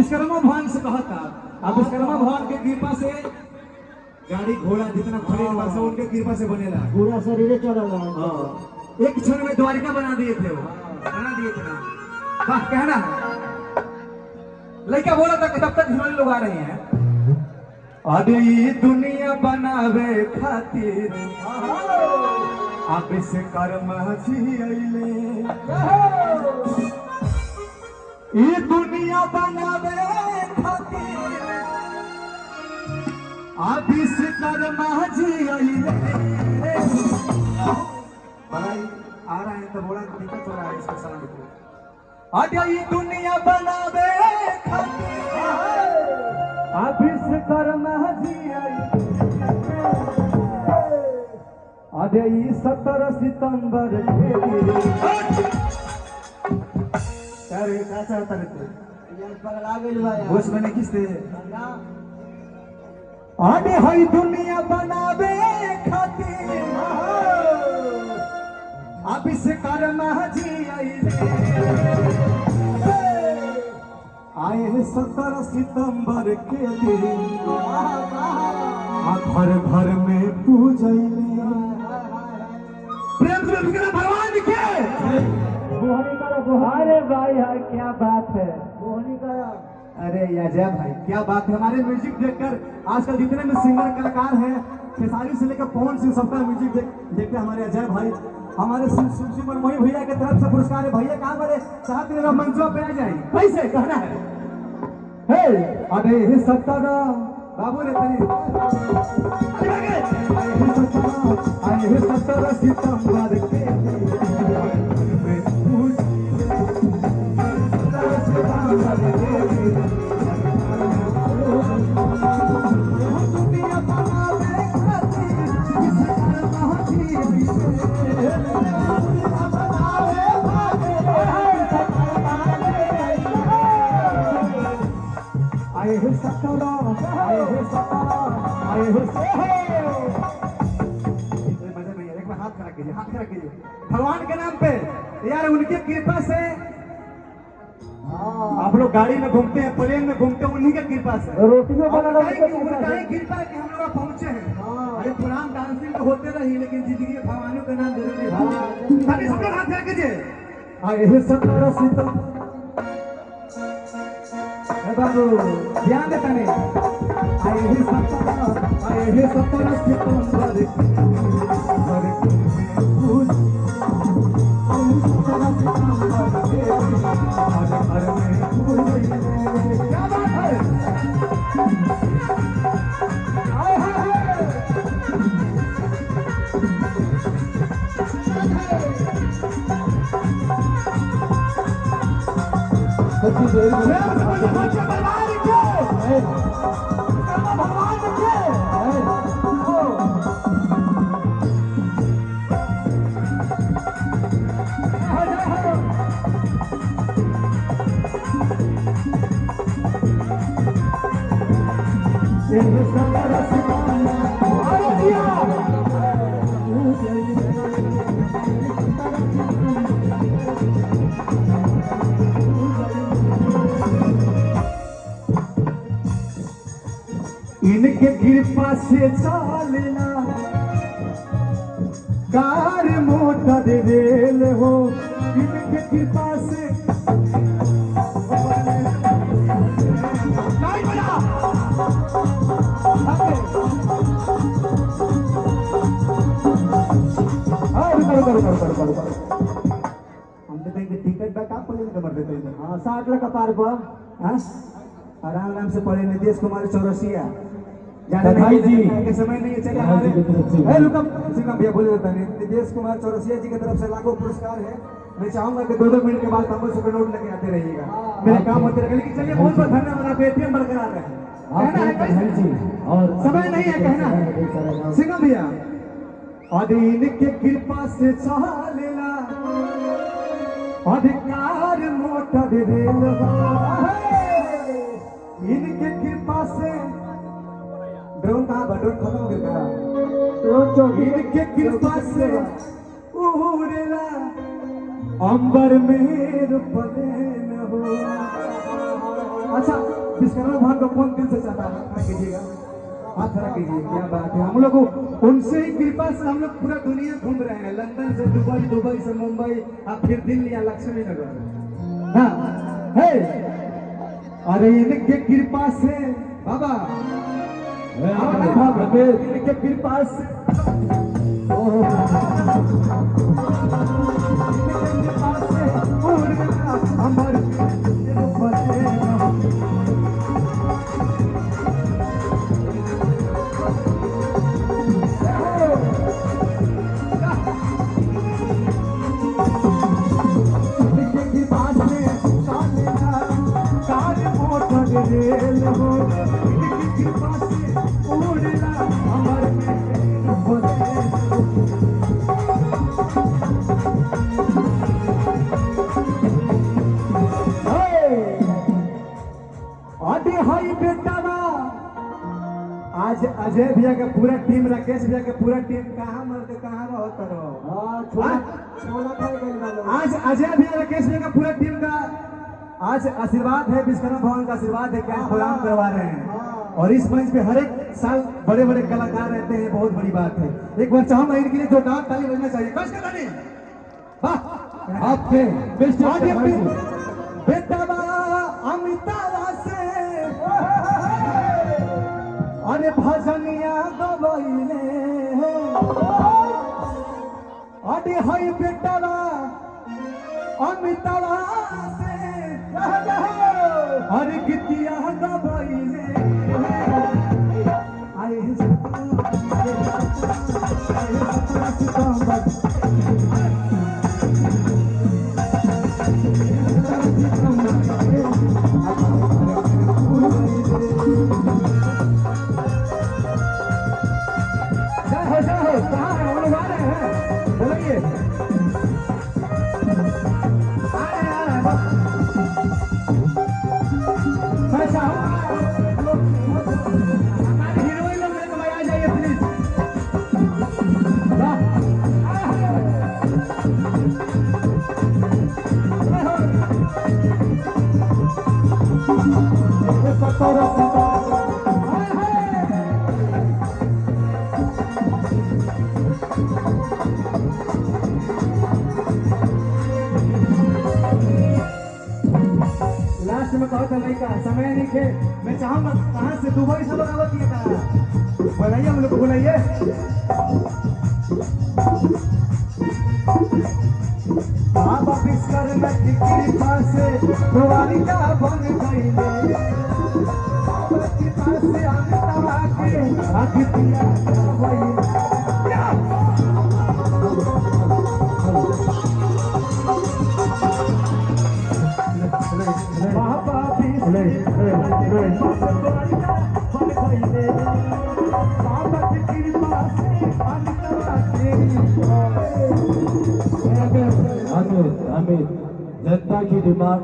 विश्वकर्मा भगवान से कहा था। अब विश्वकर्मा भगवान के कृपा से गाड़ी घोड़ा जितना खरीद बस उनके कृपा से बनेला, पूरा शरीर चल रहा है। एक क्षण में द्वारिका बना दिए थे, वो बना दिए थे ना। वाह कहना है लड़का बोला था कि तब तक हिरोइन लोग आ रहे हैं। अरे ये दुनिया बनावे खातिर आप विश्वकर्मा जी अइले, ये दुनिया बनावे खातिर आप विश्वकर्मा जी अइले। भाई आ रहा है तो बोला दिक्कत हो रहा है इसके साउंड को। अरे ये दुनिया बनावे खातिर आप विश्वकर्मा जी अइले। अरे ये 17 सितंबर के अरे क्या चाहता है पगला गइल बा यार। होश में नहीं किसते अरे हई दुनिया बनावे खातिर अब विश्वकर्मा जी अइले। आए 17 सितंबर के दिन घर घर में पूजैले। प्रेम से भगवान के मोहनी करो। अरे भाई यार क्या बात है। मोहनी करो। अरे अजय भाई क्या बात है। हमारे म्यूजिक देखकर आजकल जितने भी सिंगर कलाकार हैं खेसारी से लेकर पवन सिंह सबका म्यूजिक देखते हमारे अजय भाई हमारे सुपर मोही भैया की तरफ से पुरस्कार है। भैया कहाँ बड़े साहब मेरा मंचों पे आ जाए कैसे कहना है। अरे हे 17 बाबू रे तेरी अरे हे 17 सितंबर के आए हे 17 एक बार हाथ खड़ा कीजिए, हाथ खड़ा कीजिए भगवान के नाम पे यार। उनकी कृपा से आप लोग गाड़ी में घूमते हैं, प्लेन में घूमते हैं, उन्हीं की कृपा से रोटियों उनका ही कृपा है कि हम लोग पहुंचे हैं। अरे पुरान डांसिंग तो होते रही लेकिन जिंदगी में भगवानों का नाम जरूरी है। ताकि सब लोग हाथ खड़ा कीजिए। आए हे 17 सितंबर बाबू ध्यान देता नहीं। आए हे 17 सितंबर क्या बात है। इनके कृपा से चलना कार मोटर रेल हो। इनके कृपा से हम तो कहेंगे टिकट बैक आप पहले कर देते हैं। हाँ 60 लाख पार पर आराम से पढ़े नीतीश कुमार चौरसिया भाई जी के समय नहीं चले हमारे भैया बोले देता नहीं। नीतीश कुमार चौरसिया जी की तरफ से लाखों पुरस्कार है। मैं चाहूंगा कि 2-2 मिनट के बाद 500 का नोट लेके आते रहिएगा। मेरे काम होते रहेगा। लेकिन चलिए बहुत बहुत धन्यवाद। आप एटीएम बरकरार रहे। कहना है कैसे और समय नहीं है कहना है सिंगम भैया। अधीन के कृपा से चलेला अधिकार मोटर रेल। इनके कृपा से ड्रोन कहाँ ड्रोन खत्म हो गया। इनके कृपा से उड़ेला अंबर में प्लेन हो। अच्छा विश्वकर्मा भगवान को कौन दिल से चाहता है, खड़ा कीजिएगा, हाथ खड़ा कीजिए। क्या बात है, हम लोग उनसे ही कृपा से हम लोग पूरा दुनिया घूम रहे हैं, लंदन से दुबई, दुबई से मुंबई, अब फिर दिल्ली या लक्ष्मी नगर। हाँ है, अरे इनके कृपा से बाबा, इनके कृपा से आज अजय भैया का पूरा टीम, राकेश भैया का पूरा टीम कहाँ मरते कहाँ होता रहो। आज अजय भैया, राकेश भैया का पूरा टीम का आज आशीर्वाद है, विश्वकर्मा भगवान का आशीर्वाद है, क्या प्रोग्राम करवा रहे हैं। और इस मंच पे हर एक साल बड़े बड़े कलाकार रहते हैं, बहुत बड़ी बात है। एक बार चाहूंगा इनके लिए जोरदार ताली बजना चाहिए। आपके बेटा अमिताभ से अरे भजनिया गवैले, अरे हई बेटा अमिताभ से अरे गीतिया गवैले। लास्ट में कहो तो नहीं का समय नहीं थे, मैं चाहूंगा कहाँ से दुबई से बराबर किया था, बुलाइए हम लोग को बुलाइए। आप विश्वकर्मा की कृपा से द्वारिका बन गईले, कृपा से अमिताभ के अतिथिया गईले। जनता की डिमांड